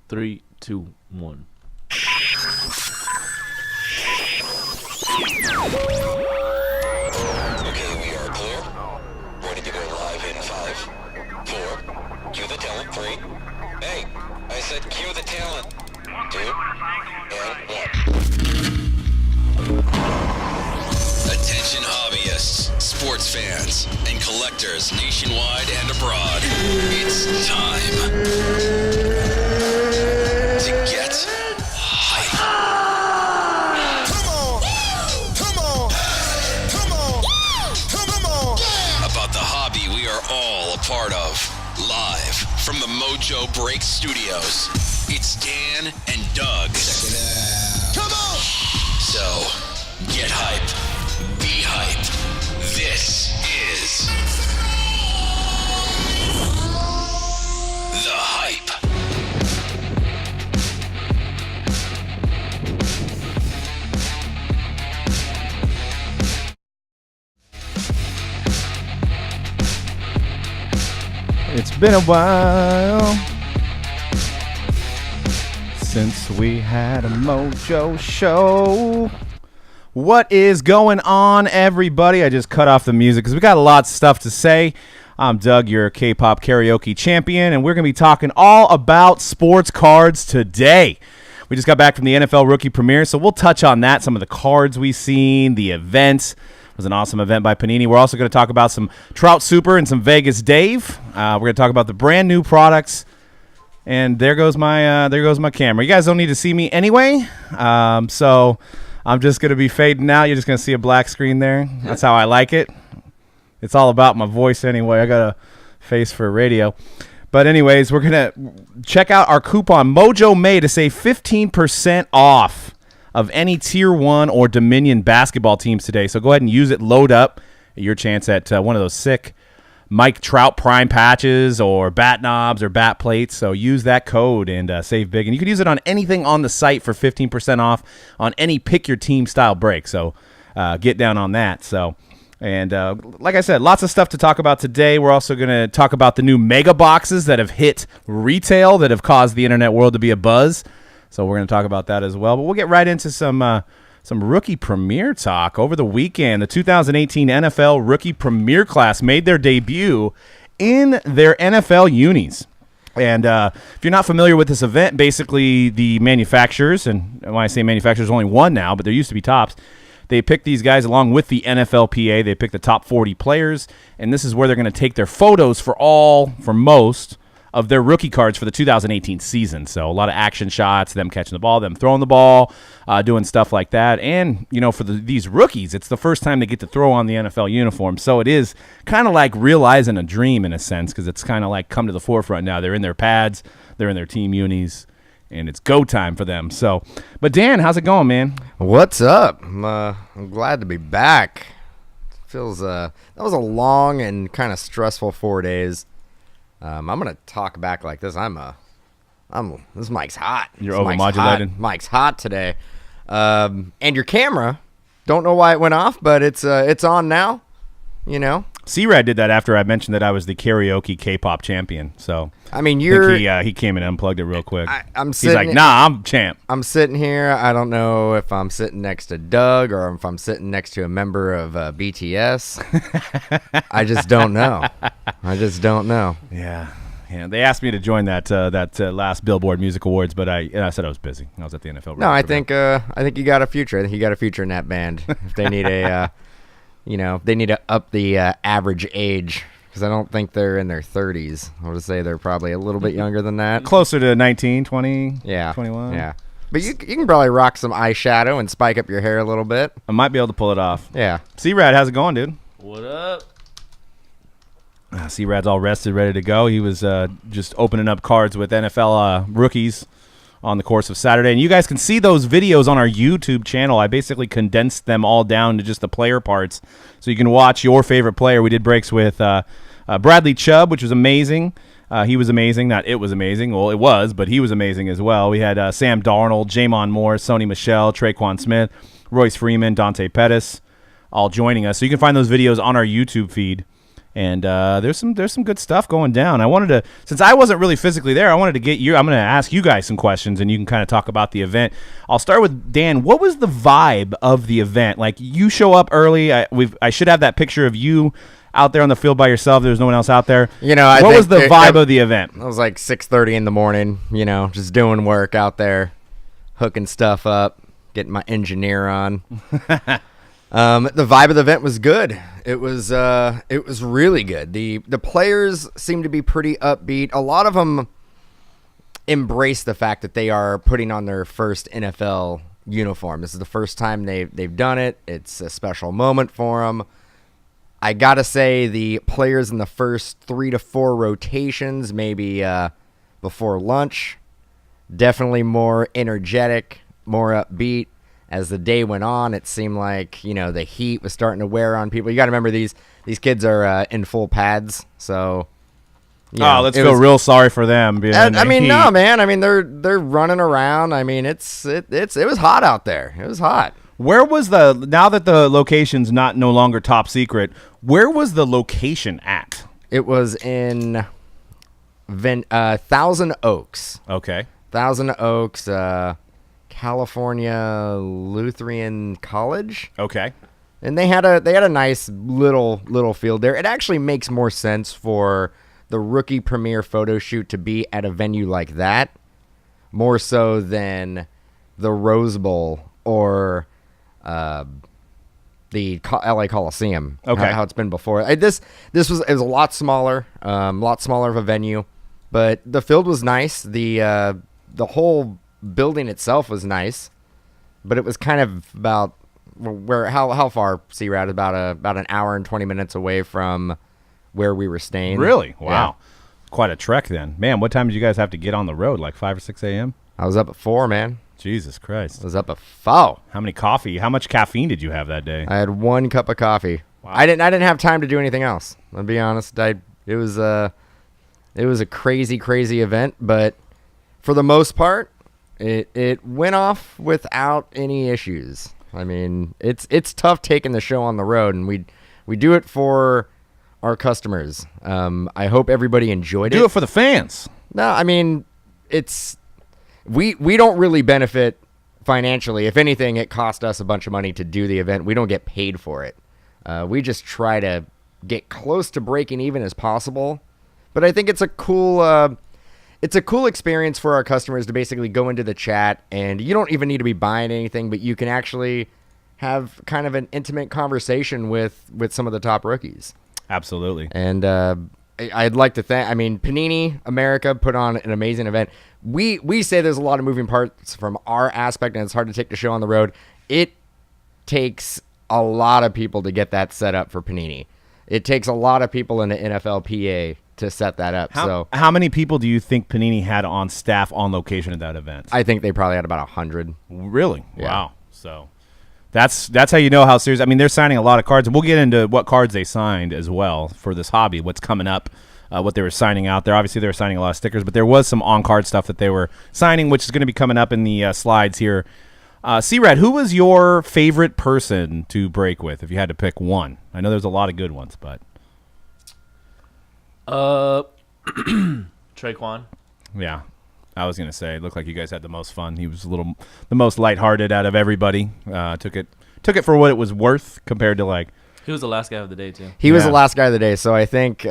3, 2, 1. Okay, we are clear. Ready to go live in 5, 4. Cue the talent. 3. Hey, I said cue the talent. 2 and 1. Attention hobbyists, sports fans, and collectors nationwide and abroad. It's time to get hype. Come on. About the hobby we are all a part of. Live from the Mojo Break Studios, it's Dan and Doug. Check it out. Come on! So, get hype. Be hype. This is The Hype. It's been a while since we had a Mojo show. What is going on, everybody? I just cut off the music because we got a lot of stuff to say. I'm Doug, your K-pop karaoke champion, and we're going to be talking all about sports cards today. We just got back from the NFL Rookie Premiere, so we'll touch on that, some of the cards we've seen, the events. It was an awesome event by Panini. We're also going to talk about some Trout Super and some Vegas Dave. We're going to talk about the brand new products. And there goes my camera. You guys don't need to see me anyway, so I'm just going to be fading out. You're just going to see a black screen there. That's how I like it. It's all about my voice anyway. I got a face for radio. But anyways, we're going to check out our coupon Mojo May to save 15% off of any Tier 1 or Dominion basketball teams today. So go ahead and use it. Load up your chance at one of those sick Mike Trout prime patches or bat knobs or bat plates. So use that code and save big. And you can use it on anything on the site for 15% off on any pick your team style break. So get down on that. So, and like I said, lots of stuff to talk about today. We're also going to talk about the new mega boxes that have hit retail that have caused the internet world to be a buzz. So we're going to talk about that as well. But we'll get right into some rookie premiere talk. Over the weekend, the 2018 NFL rookie premiere class made their debut in their NFL unis. And if you're not familiar with this event, basically the manufacturers, and when I say manufacturers, only one now, but there used to be Topps, they pick these guys along with the NFLPA. They pick the top 40 players, and this is where they're going to take their photos for most of their rookie cards for the 2018 season. So a lot of action shots, them catching the ball, them throwing the ball, doing stuff like that. And, you know, for these rookies, it's the first time they get to throw on the NFL uniform. So it is kind of like realizing a dream in a sense, because it's kind of like come to the forefront now. They're in their pads, they're in their team unis, and it's go time for them. So, but Dan, how's it going, man? What's up? I'm glad to be back. Feels that was a long and kind of stressful 4 days. I'm gonna talk back like this. This mic's hot. You're overmodulated. Mic's hot today. And your camera, don't know why it went off, but it's on now. You know. C-Rad did that after I mentioned that I was the karaoke K-pop champion. So I mean, he came and unplugged it real quick. He's like, nah, I'm champ. I'm sitting here. I don't know if I'm sitting next to Doug or if I'm sitting next to a member of BTS. I just don't know. Yeah. They asked me to join that last Billboard Music Awards, but I said I was busy. I was at the NFL. No, I think you got a future. I think you got a future in that band. If they need they need to up the average age, because I don't think they're in their 30s. I would say they're probably a little bit younger than that. Closer to 19, 20, 21. Yeah. But you can probably rock some eyeshadow and spike up your hair a little bit. I might be able to pull it off. Yeah. C-Rad, how's it going, dude? What up? C-Rad's all rested, ready to go. He was just opening up cards with NFL rookies on the course of Saturday. And you guys can see those videos on our YouTube channel. I basically condensed them all down to just the player parts. So you can watch your favorite player. We did breaks with Bradley Chubb, which was amazing. He was amazing. Not it was amazing. Well, it was, but he was amazing as well. We had Sam Darnold, Jamon Moore, Sony Michel, Traquan Smith, Royce Freeman, Dante Pettis, all joining us. So you can find those videos on our YouTube feed. And there's some good stuff going down. I wanted to, since I wasn't really physically there, I wanted to get you. I'm going to ask you guys some questions, and you can kind of talk about the event. I'll start with Dan. What was the vibe of the event? Like, you show up early. I should have that picture of you out there on the field by yourself. There was no one else out there. What was the vibe of the event? It was like 6:30 in the morning. Just doing work out there, hooking stuff up, getting my engineer on. The vibe of the event was good. It was really good. The players seemed to be pretty upbeat. A lot of them embrace the fact that they are putting on their first NFL uniform. This is the first time they've done it. It's a special moment for them. I gotta say, the players in the first 3 to 4 rotations, maybe before lunch, definitely more energetic, more upbeat. As the day went on, it seemed like, the heat was starting to wear on people. You got to remember, these kids are in full pads, so. Let's feel real sorry for them. No, man. I mean, they're running around. I mean, it was hot out there. It was hot. Where was now that the location's no longer top secret, where was the location at? It was in Thousand Oaks. Okay. Thousand Oaks, California Lutheran College. Okay. And they had a nice little field there. It actually makes more sense for the rookie premiere photo shoot to be at a venue like that, more so than the Rose Bowl or the LA Coliseum. Okay. How it's been before. It was a lot smaller of a venue, but the field was nice. The whole building itself was nice, but it was kind of about how far, C-Rad? About an hour and 20 minutes away from where we were staying. Really? Wow. Yeah. Quite a trek then. Man, what time did you guys have to get on the road? Like 5 or 6 a.m.? I was up at 4, man. Jesus Christ. I was up at 4. How much caffeine did you have that day? I had 1 cup of coffee. Wow. I didn't have time to do anything else. I'll be honest. It was a crazy event, but for the most part, it went off without any issues. I mean, it's tough taking the show on the road, and we do it for our customers. I hope everybody enjoyed it. Do it for the fans. No, I mean, we don't really benefit financially. If anything, it cost us a bunch of money to do the event. We don't get paid for it. We just try to get close to breaking even as possible. But I think it's a cool experience for our customers to basically go into the chat, and you don't even need to be buying anything, but you can actually have kind of an intimate conversation with some of the top rookies. Absolutely. And I'd like to thank, Panini America put on an amazing event. We say there's a lot of moving parts from our aspect, and it's hard to take the show on the road. It takes a lot of people to get that set up for Panini. It takes a lot of people in the NFLPA to set that up. How many people do you think Panini had on staff on location at that event? I think they probably had about 100. Really? Yeah. Wow. So that's how you know how serious. I mean, they're signing a lot of cards, and we'll get into what cards they signed as well for this hobby, what's coming up, what they were signing out there. Obviously, they were signing a lot of stickers, but there was some on-card stuff that they were signing, which is going to be coming up in the slides here. C-Rad, who was your favorite person to break with if you had to pick one? I know there's a lot of good ones, but... Traquan. Yeah, I was gonna say it looked like you guys had the most fun. He was the most lighthearted out of everybody. Took it for what it was worth compared to like. He was the last guy of the day too. He was the last guy of the day, so I think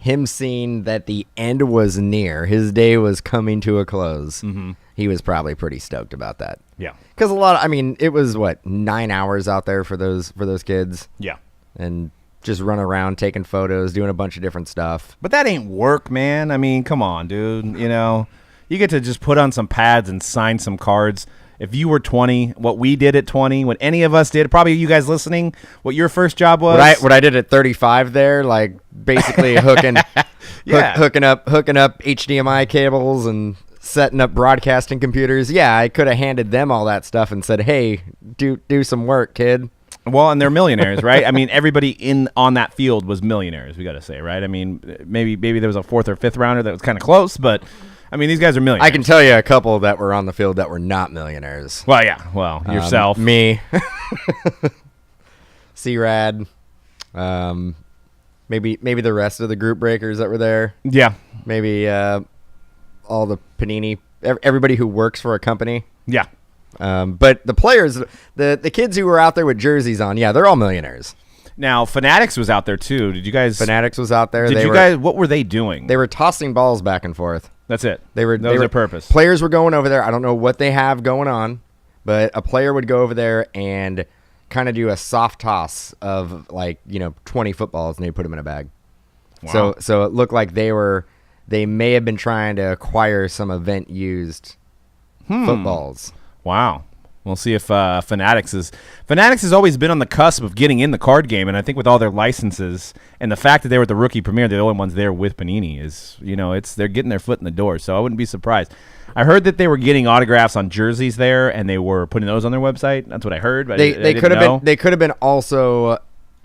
him seeing that the end was near, his day was coming to a close. Mm-hmm. He was probably pretty stoked about that. Yeah, because it was 9 hours out there for those kids. Yeah, and just run around taking photos, doing a bunch of different stuff. But that ain't work, man. I mean, come on, dude. You get to just put on some pads and sign some cards. If you were 20, what we did at 20, what any of us did, probably you guys listening, what your first job was. What I did at 35 there, like basically hooking up HDMI cables and setting up broadcasting computers. Yeah, I could have handed them all that stuff and said, "Hey, do some work, kid." Well, and they're millionaires, right? I mean, everybody on that field was millionaires, we got to say, right? I mean, maybe there was a 4th or 5th rounder that was kind of close, but, I mean, these guys are millionaires. I can tell you a couple that were on the field that were not millionaires. Well, yeah. Well, yourself. Me. C-Rad. Maybe the rest of the group breakers that were there. Yeah. Maybe all the Panini, everybody who works for a company. Yeah. But the players, the kids who were out there with jerseys on, yeah, they're all millionaires. Now, Fanatics was out there too. Did you guys? Fanatics was out there. What were they doing? They were tossing balls back and forth. That's it. That was their purpose. Players were going over there. I don't know what they have going on, but a player would go over there and kind of do a soft toss of 20 footballs, and they put them in a bag. Wow. So it looked like they may have been trying to acquire some event used footballs. Wow. We'll see if Fanatics has always been on the cusp of getting in the card game, and I think with all their licenses and the fact that they were at the rookie premiere, they're the only ones there with Panini. They're getting their foot in the door, so I wouldn't be surprised. I heard that they were getting autographs on jerseys there, and they were putting those on their website. That's what I heard. But they could have been. They could have been also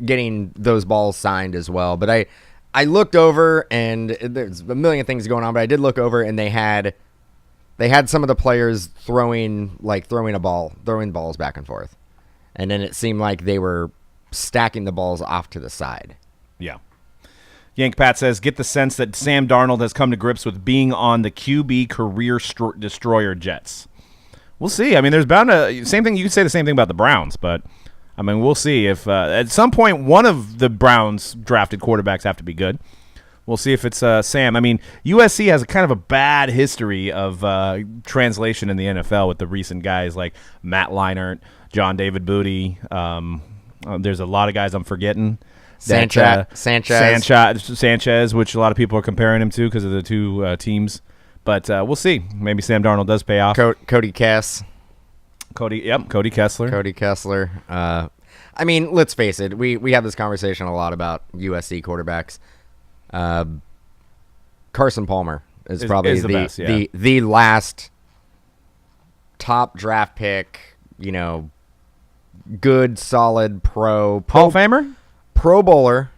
getting those balls signed as well. But I looked over, and there's a million things going on. But I did look over, and they had some of the players throwing balls back and forth, and then it seemed like they were stacking the balls off to the side. Yeah. Yank Pat says, get the sense that Sam Darnold has come to grips with being on the QB career destroyer Jets. We'll see. I mean, there's bound to same thing. You could say the same thing about the Browns, but I mean, we'll see if at some point one of the Browns drafted quarterbacks have to be good. We'll see if it's Sam. I mean, USC has a kind of a bad history of translation in the NFL with the recent guys like Matt Leinart, John David Booty. There's a lot of guys I'm forgetting. Sanchez, which a lot of people are comparing him to because of the two teams. But we'll see. Maybe Sam Darnold does pay off. Cody Kessler. Cody Kessler. I mean, let's face it. We have this conversation a lot about USC quarterbacks. Carson Palmer is probably the best, yeah. the last top draft pick, good, solid Hall of Famer? Pro Bowler.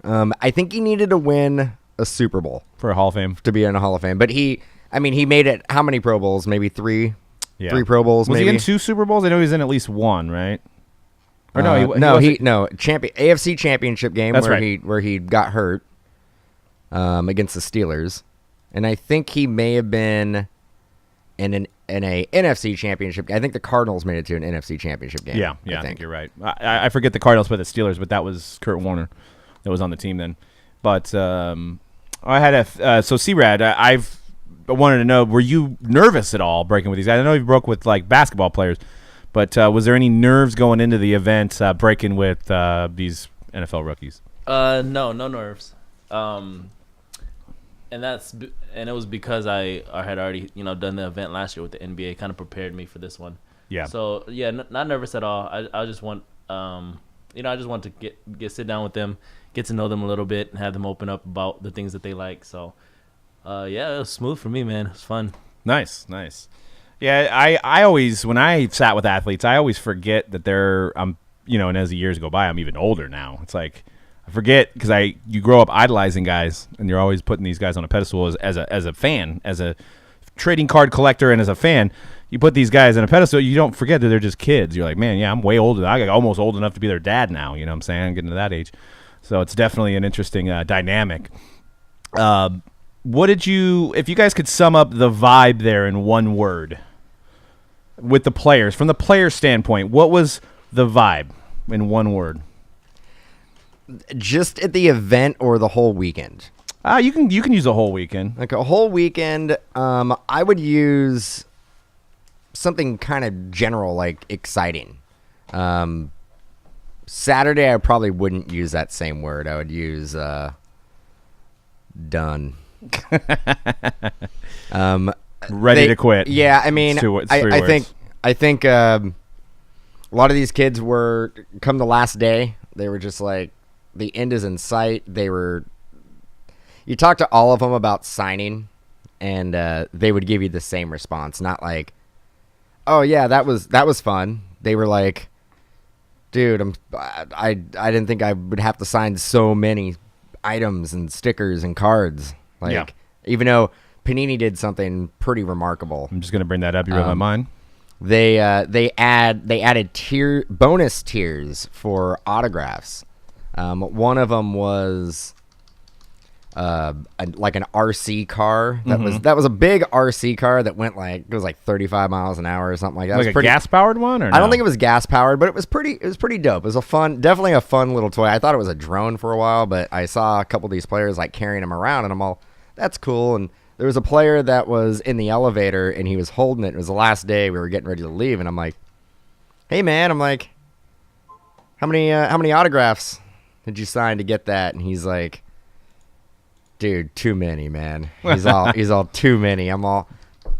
I think he needed to win a Super Bowl for a Hall of Fame to be in a Hall of Fame. But he made it how many Pro Bowls? Maybe three? Yeah. 3 Pro Bowls, Was maybe? he in 2 Super Bowls? I know he was in at least 1, right? Or AFC Championship game. That's where he got hurt against the Steelers. And I think he may have been in a NFC Championship. I think the Cardinals made it to an NFC Championship game. Yeah, I think you're right. I forget the Cardinals played the Steelers, but that was Kurt Warner that was on the team then. But I had C-Rad, I wanted to know, were you nervous at all breaking with these guys? I know you broke with like basketball players, but was there any nerves going into the event breaking with these NFL rookies? No nerves. And it was because I had already done the event last year with the NBA, kind of prepared me for this one. Yeah. So yeah, not nervous at all. I just want I just want to get sit down with them, get to know them a little bit, and have them open up about the things that they like. So yeah, it was smooth for me, man. It was fun. Nice. Yeah, I always, when I sat with athletes, I always forget that and as the years go by, I'm even older now. It's like I forget because you grow up idolizing guys, and you're always putting these guys on a pedestal as a fan, as a trading card collector, and as a fan. You put these guys on a pedestal, you don't forget that they're just kids. You're like, man, yeah, I'm way older. I got almost old enough to be their dad now. You know what I'm saying? I'm getting to that age. So it's definitely an interesting dynamic. If you guys could sum up the vibe there in one word with the players, from the player standpoint, what was the vibe in one word? Just at the event or the whole weekend? You can use a whole weekend. Like a whole weekend, I would use something kind of general, like exciting. Saturday, I probably wouldn't use that same word. I would use done. Ready to quit. Yeah, I mean, I think a lot of these kids were, come the last day, they were just like, the end is in sight. You talk to all of them about signing, and they would give you the same response. Not like, oh yeah, that was fun. They were like, dude, I didn't think I would have to sign so many items and stickers and cards. Like, even though Panini did something pretty remarkable. I'm just gonna bring that up. You read my mind. They added bonus tiers for autographs. One of them was like an RC car that was a big RC car that went like it was like 35 miles an hour or something like that. Like a gas powered one, or I don't think it was gas powered, but it was pretty dope. It was definitely a fun little toy. I thought it was a drone for a while, but I saw a couple of these players like carrying them around, and I'm all, that's cool. And there was a player that was in the elevator and he was holding it. It was the last day we were getting ready to leave, and I'm like, hey man, I'm like, how many autographs did you sign to get that? And he's like, dude, too many, man. He's all too many. I'm all,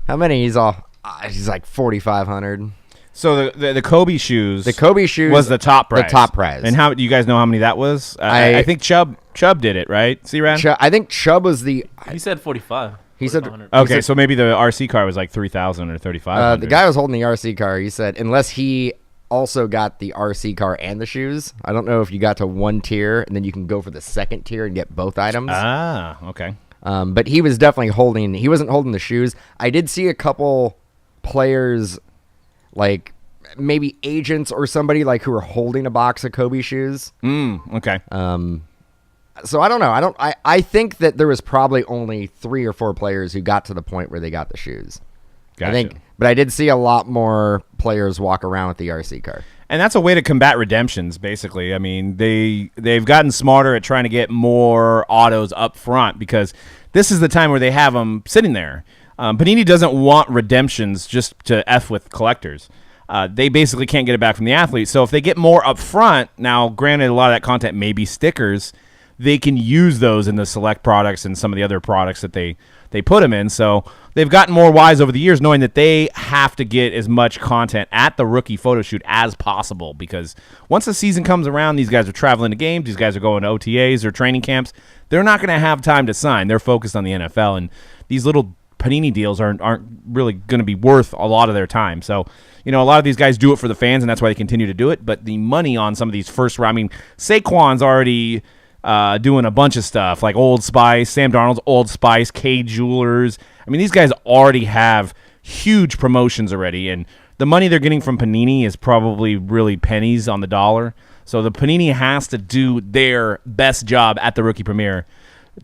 how many? He's like 4,500. So the Kobe shoes. The Kobe shoes was the top prize. The top prize. And how do you guys know how many that was? I think Chubb did it, right? C-Ran? I think Chubb was the. He said 45. He said. Okay, so maybe the RC car was like 3,000 or 3,500. The guy was holding the RC car. He said unless he also got the RC car and the shoes. I don't know if you got to one tier and then you can go for the second tier and get both items. Ah, okay. But he was definitely holding. He wasn't holding the shoes. I did see a couple players, like maybe agents or somebody like who were holding a box of Kobe shoes. Okay. So I don't know. I think that there was probably only 3 or 4 players who got to the point where they got the shoes. Gotcha. I think, but I did see a lot more players walk around with the RC car. And that's a way to combat redemptions, basically. I mean, they've gotten smarter at trying to get more autos up front because this is the time where they have them sitting there. Panini doesn't want redemptions just to F with collectors. They basically can't get it back from the athlete. So if they get more up front, now granted a lot of that content may be stickers, they can use those in the select products and some of the other products that they put them in. So they've gotten more wise over the years, knowing that they have to get as much content at the rookie photo shoot as possible, because once the season comes around, these guys are traveling to games, these guys are going to OTAs or training camps. They're not going to have time to sign. They're focused on the NFL, and these little Panini deals aren't really going to be worth a lot of their time. So, a lot of these guys do it for the fans, and that's why they continue to do it. But the money on some of these first round, I mean, Saquon's already doing a bunch of stuff like Old Spice, Sam Darnold's Old Spice, K Jewelers. I mean, these guys already have huge promotions already, and the money they're getting from Panini is probably really pennies on the dollar. So the Panini has to do their best job at the rookie premiere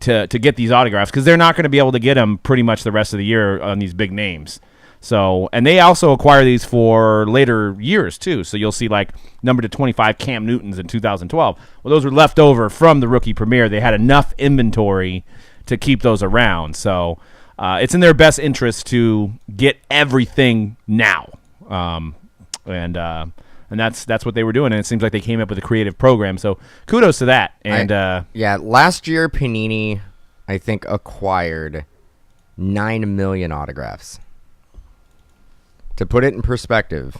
to get these autographs, because they're not going to be able to get them pretty much the rest of the year on these big names. So, and they also acquire these for later years too. So you'll see like number to 25 Cam Newtons in 2012. Well, those were left over from the rookie premiere. They had enough inventory to keep those around. So it's in their best interest to get everything now. And that's what they were doing. And it seems like they came up with a creative program. So kudos to that. And last year Panini, I think, acquired 9 million autographs. To put it in perspective,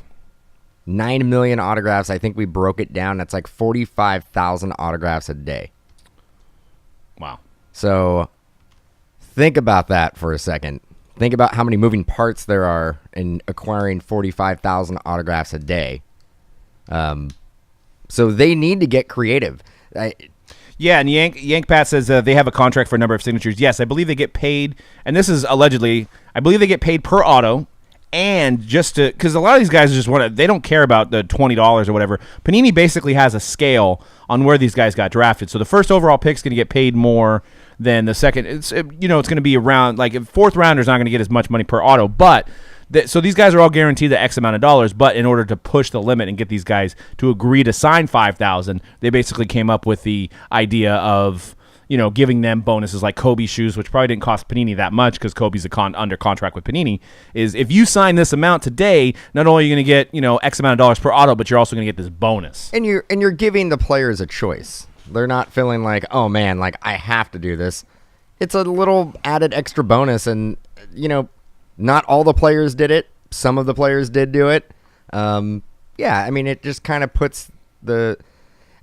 9 million autographs, I think we broke it down. That's like 45,000 autographs a day. Wow. So think about that for a second. Think about how many moving parts there are in acquiring 45,000 autographs a day. So they need to get creative. Yeah, and Yank Pat says they have a contract for a number of signatures. Yes, I believe they get paid, and this is allegedly, I believe they get paid per auto. And just to, because a lot of these guys just they don't care about the $20 or whatever. Panini basically has a scale on where these guys got drafted. So the first overall pick's going to get paid more than the second. It's going to be around, like, fourth rounder's not going to get as much money per auto. But so these guys are all guaranteed the X amount of dollars. But in order to push the limit and get these guys to agree to sign $5,000, they basically came up with the idea of, giving them bonuses like Kobe shoes, which probably didn't cost Panini that much because Kobe's under contract with Panini, is if you sign this amount today, not only are you going to get, X amount of dollars per auto, but you're also going to get this bonus. And you're giving the players a choice. They're not feeling like, oh man, like I have to do this. It's a little added extra bonus, and not all the players did it. Some of the players did do it. I mean, it just kind of puts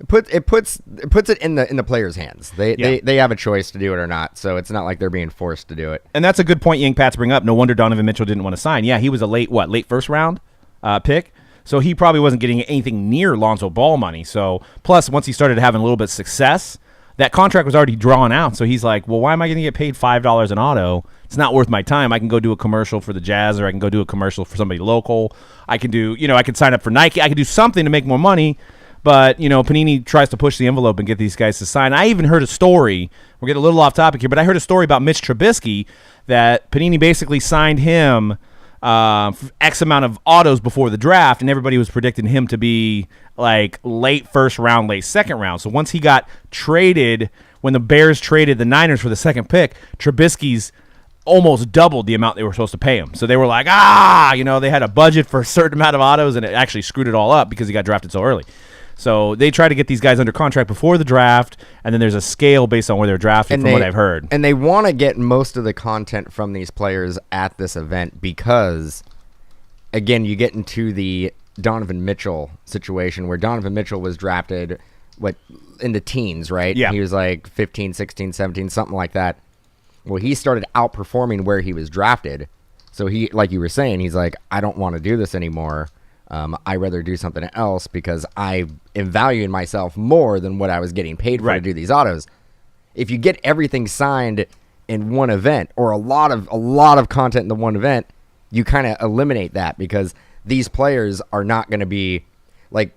it puts it in the players' hands. They have a choice to do it or not, so it's not like they're being forced to do it. And that's a good point Yank Pats bring up. No wonder Donovan Mitchell didn't want to sign. Yeah, he was a late first round pick, so he probably wasn't getting anything near Lonzo Ball money. So plus, once he started having a little bit of success, that contract was already drawn out. So he's like, well, why am I going to get paid $5 an auto? It's not worth my time. I can go do a commercial for the Jazz, or I can go do a commercial for somebody local. I can do, I can sign up for Nike. I can do something to make more money. But, Panini tries to push the envelope and get these guys to sign. I even heard a story. We're getting a little off topic here, but I heard a story about Mitch Trubisky that Panini basically signed him for X amount of autos before the draft, and everybody was predicting him to be like late first round, late second round. So once he got traded, when the Bears traded the Niners for the second pick, Trubisky's almost doubled the amount they were supposed to pay him. So they were like, they had a budget for a certain amount of autos, and it actually screwed it all up because he got drafted so early. So they try to get these guys under contract before the draft, and then there's a scale based on where they're drafted, what I've heard. And they want to get most of the content from these players at this event because, again, you get into the Donovan Mitchell situation where Donovan Mitchell was drafted in the teens, right? Yeah. He was like 15, 16, 17, something like that. Well, he started outperforming where he was drafted. So he, like you were saying, he's like, I don't want to do this anymore. I'd rather do something else because I am valuing myself more than what I was getting paid for to do these autos. If you get everything signed in one event or a lot of content in the one event, you kind of eliminate that because these players are not going to be like,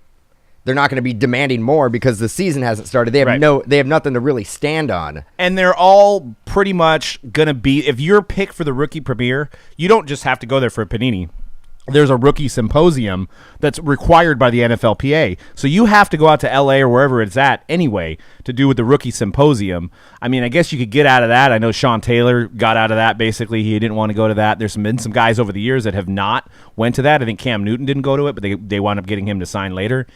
they're not going to be demanding more because the season hasn't started. They have they have nothing to really stand on. And they're all pretty much going to be, if you're picked for the rookie premiere, you don't just have to go there for a Panini. There's a rookie symposium that's required by the NFLPA. So you have to go out to LA or wherever it's at anyway to do with the rookie symposium. I mean, I guess you could get out of that. I know Sean Taylor got out of that. Basically, he didn't want to go to that. There's been some guys over the years that have not went to that. I think Cam Newton didn't go to it, but they wound up getting him to sign later.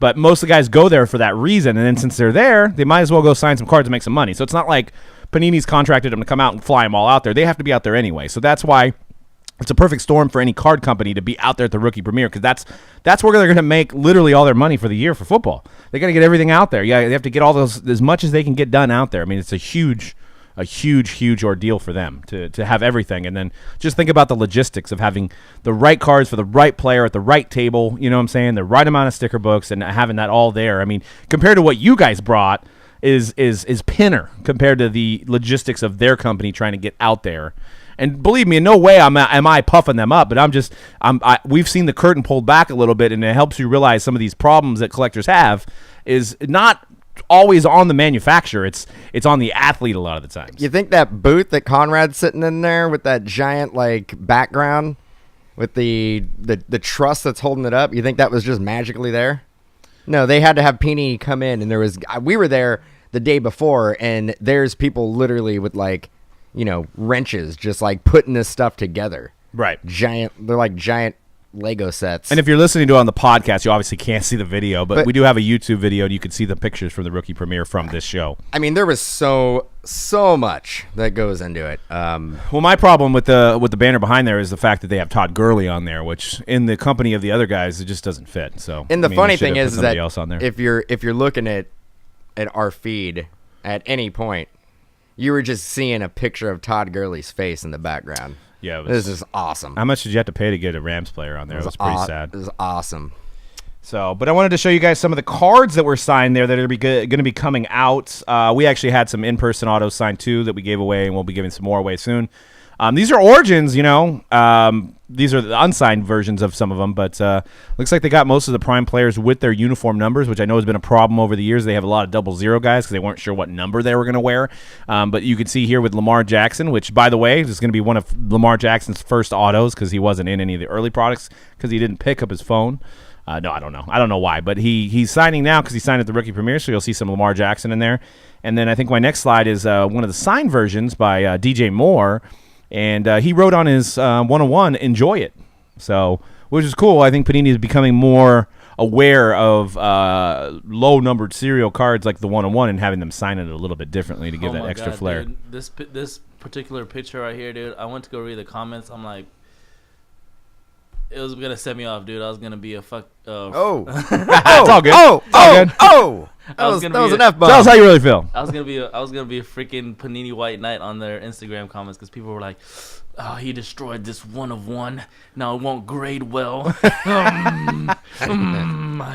But most of the guys go there for that reason. And then since they're there, they might as well go sign some cards and make some money. So it's not like Panini's contracted them to come out and fly them all out there. They have to be out there anyway. So that's why it's a perfect storm for any card company to be out there at the rookie premiere because that's where they're going to make literally all their money for the year for football. They got to get everything out there. Yeah, they have to get all those as much as they can get done out there. I mean, it's a huge ordeal for them to have everything. And then just think about the logistics of having the right cards for the right player at the right table. You know what I'm saying? The right amount of sticker books and having that all there. I mean, compared to what you guys brought is pinner compared to the logistics of their company trying to get out there. And believe me, in no way am I puffing them up, but we've seen the curtain pulled back a little bit, and it helps you realize some of these problems that collectors have is not always on the manufacturer. It's on the athlete a lot of the times. You think that booth that Conrad's sitting in there with that giant background with the truss that's holding it up, you think that was just magically there? No, they had to have Panini come in, and we were there the day before, and there's people literally with wrenches just putting this stuff together. Right. They're like giant Lego sets. And if you're listening to it on the podcast, you obviously can't see the video, but we do have a YouTube video, and you can see the pictures from the rookie premiere from this show. I mean, there was so much that goes into it. Well, my problem with the banner behind there is the fact that they have Todd Gurley on there, which in the company of the other guys, it just doesn't fit. So, and the funny thing is that else on there. if you're looking at our feed at any point, you were just seeing a picture of Todd Gurley's face in the background. Yeah, this is awesome. How much did you have to pay to get a Rams player on there? It was pretty sad. It was awesome. So, but I wanted to show you guys some of the cards that were signed there that are going to be coming out. We actually had some in-person autos signed too that we gave away, and we'll be giving some more away soon. These are Origins, these are the unsigned versions of some of them, but looks like they got most of the prime players with their uniform numbers, which I know has been a problem over the years. They have a lot of 00 guys because they weren't sure what number they were going to wear. But you can see here with Lamar Jackson, which, by the way, is going to be one of Lamar Jackson's first autos because he wasn't in any of the early products because he didn't pick up his phone. No, I don't know. I don't know why, but he's signing now because he signed at the rookie premiere, so you'll see some Lamar Jackson in there. And then I think my next slide is one of the signed versions by DJ Moore. And he wrote on his 101, enjoy it. So, which is cool. I think Panini is becoming more aware of low-numbered serial cards like the 101 and having them sign it a little bit differently to give that extra flair. Dude. This particular picture right here, dude, I went to go read the comments. I'm like, it was going to set me off, dude. I was going to be a fuck. It's all good. That was an F-bomb. Tell us how you really feel. I was gonna be a freaking Panini White Knight on their Instagram comments because people were like, "Oh, he destroyed this 1 of 1. Now it won't grade well. I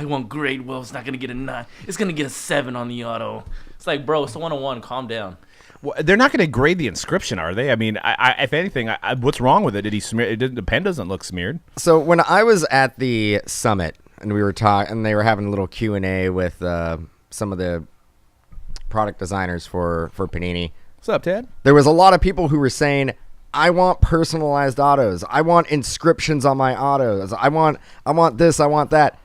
won't grade well. It's not gonna get a 9. It's gonna get a 7 on the auto." It's like, bro, it's a 1 of 1. Calm down. Well, they're not going to grade the inscription, are they? I mean, if anything, what's wrong with it? Did he smear? The pen doesn't look smeared. So when I was at the summit and we were talking, and they were having a little Q&A with some of the product designers for Panini. What's up, Ted? There was a lot of people who were saying, I want personalized autos. I want inscriptions on my autos. I want this, I want that.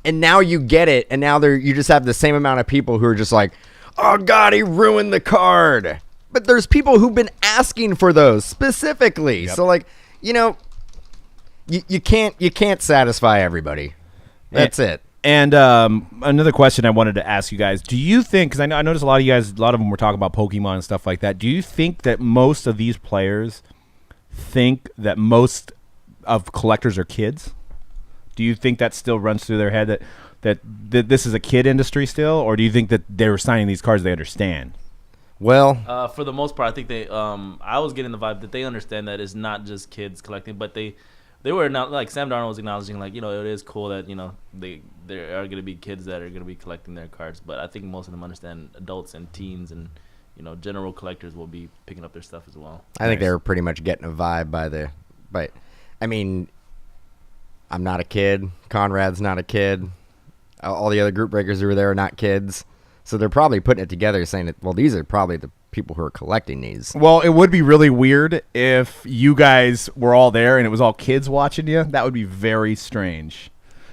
And now you get it, and now you just have the same amount of people who are just like, oh God, he ruined the card. But there's people who've been asking for those specifically. Yep. So like, you can't satisfy everybody. That's it. And another question I wanted to ask you guys: do you think? Because I noticed a lot of them were talking about Pokemon and stuff like that. Do you think that most of these players think that most of collectors are kids? Do you think that still runs through their head that this is a kid industry still, or do you think that they were signing these cards they understand? Well, for the most part, I think they. I was getting the vibe that they understand that it's not just kids collecting, but they were not like Sam Darnold was acknowledging, like, it is cool that there are going to be kids that are going to be collecting their cards, but I think most of them understand adults and teens and general collectors will be picking up their stuff as well. I think they were pretty much getting a vibe but I mean, I'm not a kid. Conrad's not a kid. All the other group breakers who were there are not kids. So they're probably putting it together saying that, well, these are probably the people who are collecting these. Well, it would be really weird if you guys were all there and it was all kids watching you. That would be very strange.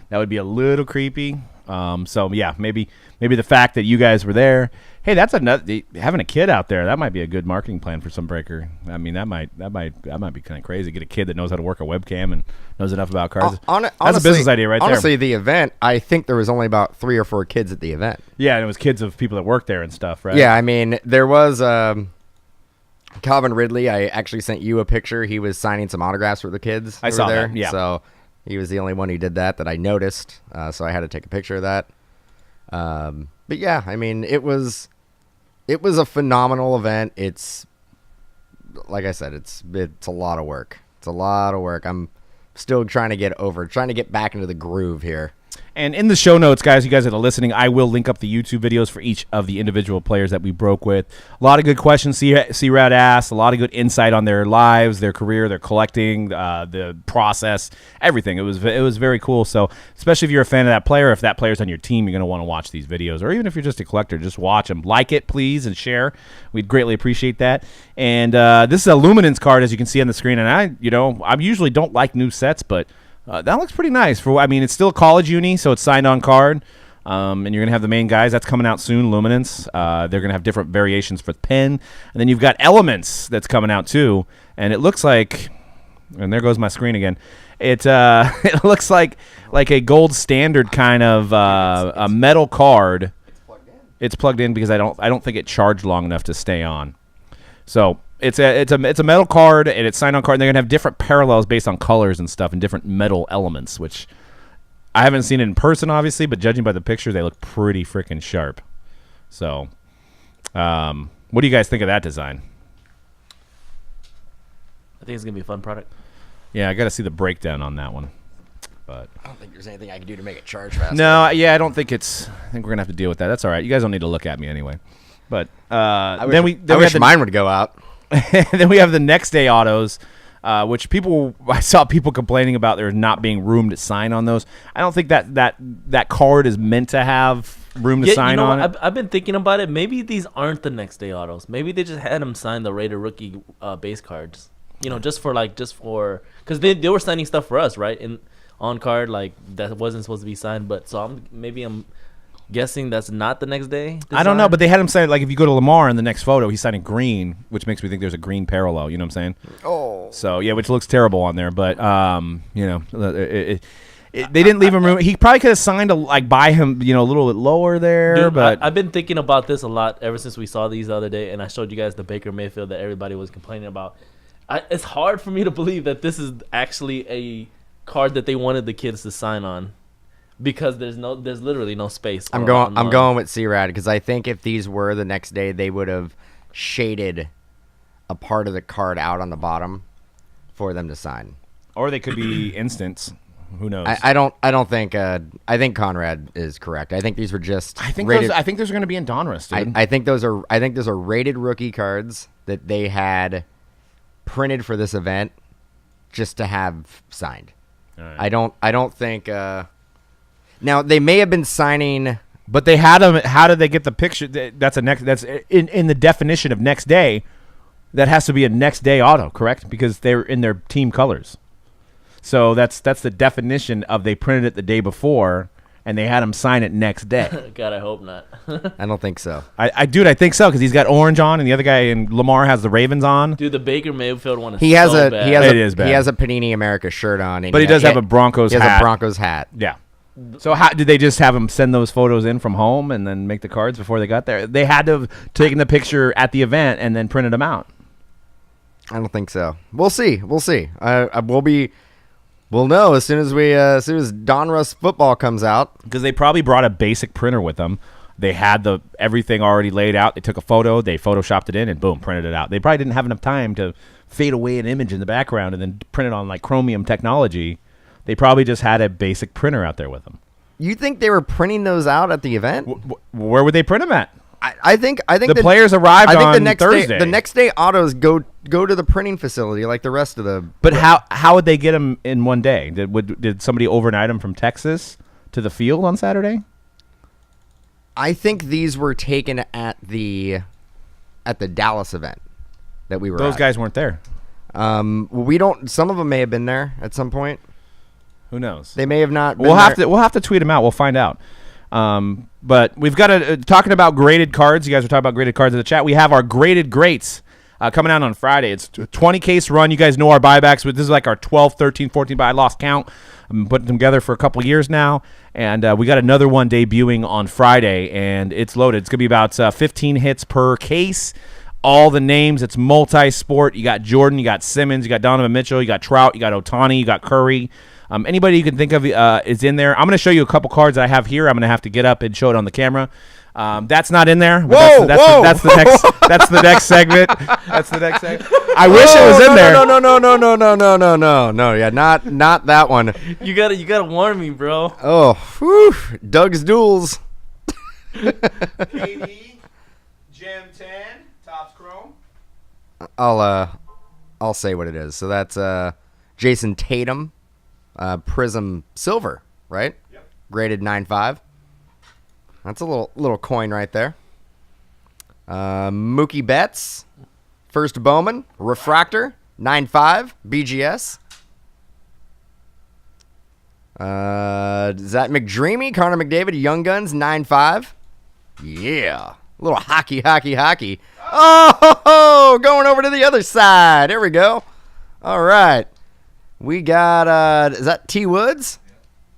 That would be a little creepy. So yeah, maybe the fact that you guys were there. Hey, that's having a kid out there. That might be a good marketing plan for some breaker. I mean, that might be kind of crazy. Get a kid that knows how to work a webcam and knows enough about cars. That's a business idea right there. Honestly, the event, I think there was only about 3 or 4 kids at the event. Yeah, and it was kids of people that work there and stuff, right? Yeah, I mean, there was Calvin Ridley. I actually sent you a picture. He was signing some autographs for the kids. I saw there. that, yeah. So he was the only one who did that I noticed. So I had to take a picture of that. But yeah, I mean, it was a phenomenal event. It's, like I said, it's a lot of work. It's a lot of work. I'm still trying to get back into the groove here. And in the show notes, guys, you guys that are listening, I will link up the YouTube videos for each of the individual players that we broke with. A lot of good questions C-Rad asked, a lot of good insight on their lives, their career, their collecting, the process, everything. It was very cool. So especially if you're a fan of that player, if that player's on your team, you're going to want to watch these videos. Or even if you're just a collector, just watch them. Like it, please, and share. We'd greatly appreciate that. And this is a Luminance card, as you can see on the screen. And I usually don't like new sets, but that looks pretty nice. It's still a college uni, so it's signed on card. And you're going to have the main guys. That's coming out soon, Luminance. They're going to have different variations for the pen. And then you've got Elements that's coming out too. And it looks like, and there goes my screen again. It looks like a gold standard kind of a metal card. It's plugged in because I don't think it charged long enough to stay on. So it's a metal card, and it's signed on card, and they're gonna have different parallels based on colors and stuff and different metal elements, which I haven't seen it in person, obviously, but judging by the pictures, they look pretty freaking sharp. So, what do you guys think of that design? I think it's gonna be a fun product. Yeah, I got to see the breakdown on that one, but I don't think there's anything I can do to make it charge faster. no, yeah, I think we're gonna have to deal with that. That's all right. You guys don't need to look at me anyway. But I wish mine would go out. Then we have the next day autos, which I saw people complaining about there not being room to sign on those. I don't think that card is meant to have room to sign on it. I've been thinking about it. Maybe these aren't the next day autos. Maybe they just had them sign the rated rookie base cards. Just for because they were signing stuff for us, right? On card, like that wasn't supposed to be signed. But so I'm guessing that's not the next day design? I don't know, but they had him sign, like, if you go to Lamar in the next photo, he's signing green, which makes me think there's a green parallel, you know what I'm saying? Oh. So, yeah, which looks terrible on there, but, they didn't leave him room. He probably could have signed by him, a little bit lower there. Dude, but I've been thinking about this a lot ever since we saw these the other day, and I showed you guys the Baker Mayfield that everybody was complaining about. It's hard for me to believe that this is actually a card that they wanted the kids to sign on. Because there's literally no space. I'm going with C-Rad because I think if these were the next day, they would have shaded a part of the card out on the bottom for them to sign. Or they could be instants. Who knows? I don't think. I think Conrad is correct. I think these were just. I think those are going to be in Donruss, dude. I think those are rated rookie cards that they had printed for this event just to have signed. All right. I don't think. Now they may have been signing. But they had them. How did they get the picture? That's in the definition of next day. That has to be a next day auto, correct? Because they're in their team colors. So that's the definition of they printed it the day before and they had them sign it next day. God, I hope not. I don't think so. I think so because he's got orange on and the other guy in Lamar has the Ravens on. Dude, the Baker Mayfield one is He has so a bad. It is bad. he has a Panini America shirt on, and But he does have a Broncos He has hat. a Broncos hat. Yeah. So how did they just have him send those photos in from home and then make the cards before they got there? They had to have taken the picture at the event and then printed them out. I don't think so. We'll see. We'll know as soon as Donruss football comes out. Because they probably brought a basic printer with them. They had everything already laid out. They took a photo, they photoshopped it in, and boom, printed it out. They probably didn't have enough time to fade away an image in the background and then print it on like Chromium technology. They probably just had a basic printer out there with them. You think they were printing those out at the event? Where would they print them at? I think The players arrived I think on the next Thursday. day, the next day autos go to the printing facility like the rest of the. But how would they get them in one day? Did somebody overnight them from Texas to the field on Saturday? I think these were taken at the Dallas event that we were. Those at. guys weren't there. We don't. Some of them may have been there at some point. Who knows? They may have not. Been We'll there. have to tweet them out. We'll find out. But we've got talking about graded cards. You guys were talking about graded cards in the chat. We have our graded greats coming out on Friday. It's a 20 case run. You guys know our buybacks, but this is like our 12, 13, 14 buy. I lost count. I've been putting them together for a couple of years now, and we got another one debuting on Friday, and it's loaded. It's gonna be about 15 hits per case. All the names. It's multi-sport. You got Jordan. You got Simmons. You got Donovan Mitchell. You got Trout. You got Ohtani. You got Curry. Anybody you can think of is in there. I'm going to show you a couple cards I have here. I'm going to have to get up and show it on the camera. That's not in there. Whoa, That's the next. That's the next segment. That's the next segment. I wish it was in there. No. Yeah, not that one. You gotta warn me, bro. Oh, whew, Doug's duels. KD, Gem 10, Topps Chrome. I'll say what it is. So that's Jason Tatum, Prism Silver, right? Yep. Graded 9.5. That's a little coin right there. Mookie Betts, first Bowman, Refractor, 9.5, BGS. Zach McDreamy, Connor McDavid, Young Guns, 9.5. Yeah. A little hockey. Oh, going over to the other side. There we go. All right. We got, is that T. Woods? Yeah.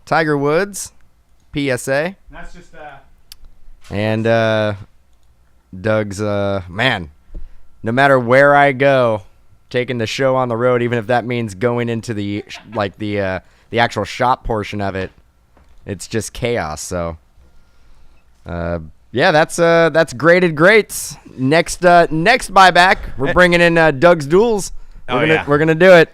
Tiger Woods, PSA. That's just And Doug's, man, no matter where I go, taking the show on the road, even if that means going into the actual shop portion of it, it's just chaos. So, yeah, that's graded greats. Next buyback, we're bringing in Doug's Duels. We're gonna do it.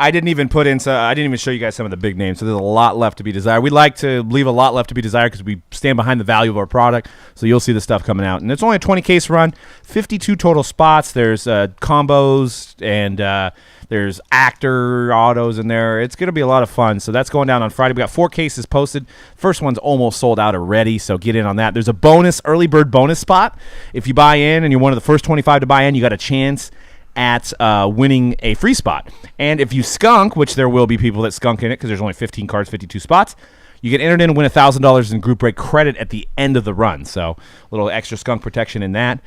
I didn't even show you guys some of the big names, so there's a lot left to be desired. We like to leave a lot left to be desired because we stand behind the value of our product, so you'll see the stuff coming out. And it's only a 20-case run, 52 total spots. There's combos, and there's actor autos in there. It's going to be a lot of fun, so that's going down on Friday. We got 4 cases posted. First one's almost sold out already, so get in on that. There's a bonus, early bird bonus spot. If you buy in and you're one of the first 25 to buy in, you got a chance at winning a free spot. And if you skunk, which there will be people that skunk in it because there's only 15 cards, 52 spots, you get entered in and win $1,000 in group break credit at the end of the run. So a little extra skunk protection in that.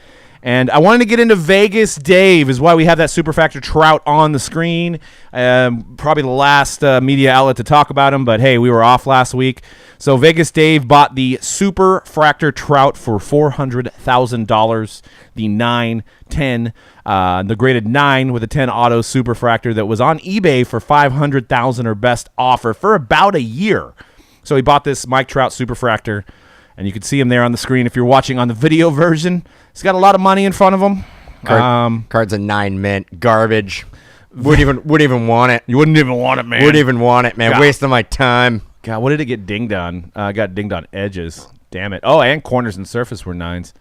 And I wanted to get into Vegas Dave, is why we have that Superfractor Trout on the screen. Probably the last media outlet to talk about him, but hey, we were off last week. So Vegas Dave bought the Superfractor Trout for $400,000, the 9, 10, the graded 9 with a 10 auto Superfractor that was on eBay for $500,000 or best offer for about a year. So he bought this Mike Trout Superfractor, and you can see him there on the screen if you're watching on the video version. He's got a lot of money in front of him. Cards a 9 mint, garbage. Wouldn't even want it. You wouldn't even want it, man. Wouldn't even want it, man. God. Wasting my time. God, what did it get dinged on? Got dinged on edges. Damn it. Oh, and corners and surface were 9s.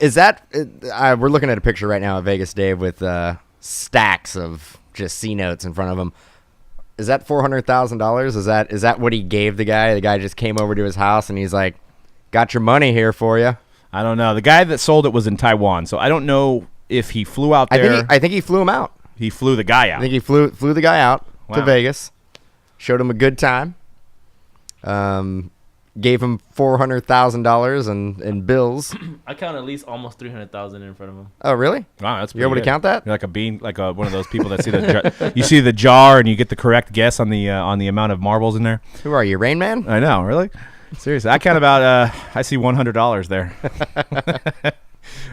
Is that we're looking at a picture right now of Vegas Dave with stacks of just C notes in front of him. Is that $400,000? Is that what he gave the guy? The guy just came over to his house and he's like, "Got your money here for you." I don't know. The guy that sold it was in Taiwan, so I don't know if he flew out there. I think he flew him out. He flew the guy out. I think he flew the guy out to Wow. Vegas, showed him a good time, gave him $400,000 in bills. I count at least almost 300,000 in front of him. Oh, really? Wow, that's You able to pretty good. count that? You're like a bean, like one of those people that see you see the jar and you get the correct guess on the amount of marbles in there. Who are you, Rain Man? I know, really. Seriously, I count about. I see $100 there.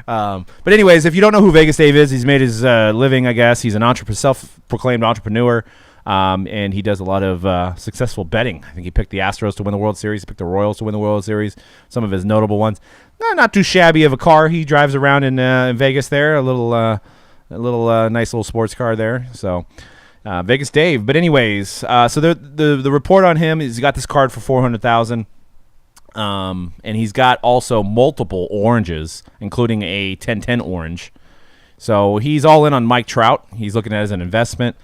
But anyways, if you don't know who Vegas Dave is, he's made his living. I guess he's an self-proclaimed entrepreneur, and he does a lot of successful betting. I think he picked the Astros to win the World Series. He picked the Royals to win the World Series. Some of his notable ones. Not too shabby of a car he drives around in Vegas. There, a little nice little sports car there. So. Vegas Dave. But anyways, so the report on him is he got this card for $400,000. And he's got also multiple oranges, including a 10-10 orange. So he's all in on Mike Trout. He's looking at it as an investment.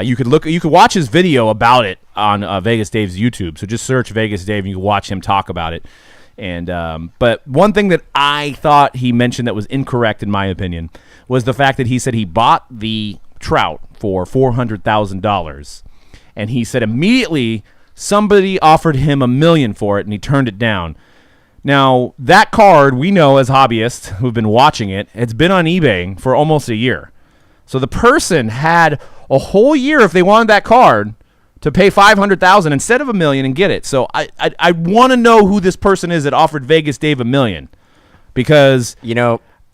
You could watch his video about it on Vegas Dave's YouTube. So just search Vegas Dave and you can watch him talk about it. And but one thing that I thought he mentioned that was incorrect in my opinion was the fact that he said he bought the Trout for $400,000, and he said immediately somebody offered him $1 million for it, and he turned it down. Now that card, we know as hobbyists who've been watching it, it's been on eBay for almost a year. So the person had a whole year if they wanted that card to pay $500,000 instead of $1 million and get it. So I want to know who this person is that offered Vegas Dave $1 million, because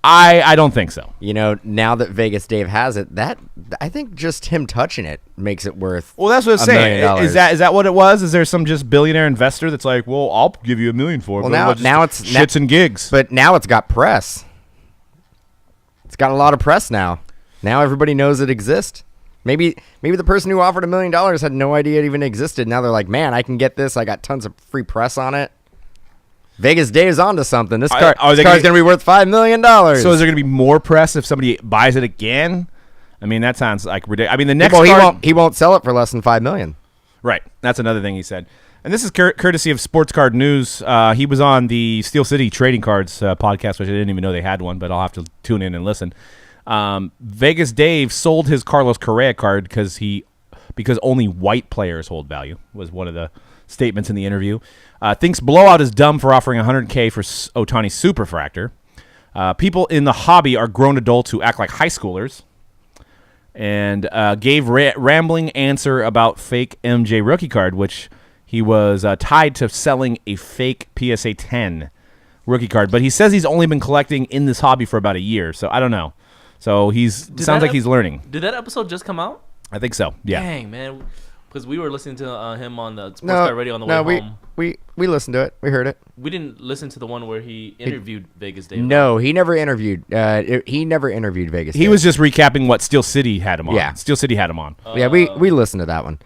I don't think so. Now that Vegas Dave has it, that I think just him touching it makes it worth. Well, that's what I'm $1 saying. million. Is that what it was? Is there some just billionaire investor that's like, well, I'll give you $1 million for it? Well, but now it's shits and gigs. But now it's got press. It's got a lot of press now. Now everybody knows it exists. Maybe the person who offered $1 million had no idea it even existed. Now they're like, man, I can get this. I got tons of free press on it. Vegas Dave's onto something. This car's going to be worth $5 million. So is there going to be more press if somebody buys it again? I mean, that sounds like ridiculous. I mean, the next card, he won't sell it for less than $5 million. Right. That's another thing he said. And this is courtesy of Sports Card News. He was on the Steel City Trading Cards podcast, which I didn't even know they had one, but I'll have to tune in and listen. Vegas Dave sold his Carlos Correa card because only white players hold value, was one of the statements in the interview. Thinks Blowout is dumb for offering $100K for Ohtani Superfractor. People in the hobby are grown adults who act like high schoolers. And gave rambling answer about fake MJ rookie card, which he was tied to selling a fake PSA 10 rookie card. But he says he's only been collecting in this hobby for about a year, so I don't know. So sounds like he's learning. Did that episode just come out? I think so. Yeah. Dang, man. Because we were listening to him on the Sports Card Radio on the way home. We listened to it. We heard it. We didn't listen to the one where he interviewed Vegas Dave. No, he never interviewed. He never interviewed Vegas Dave. He was just recapping what Steel City had him on. Yeah. Steel City had him on. Yeah, we listened to that one.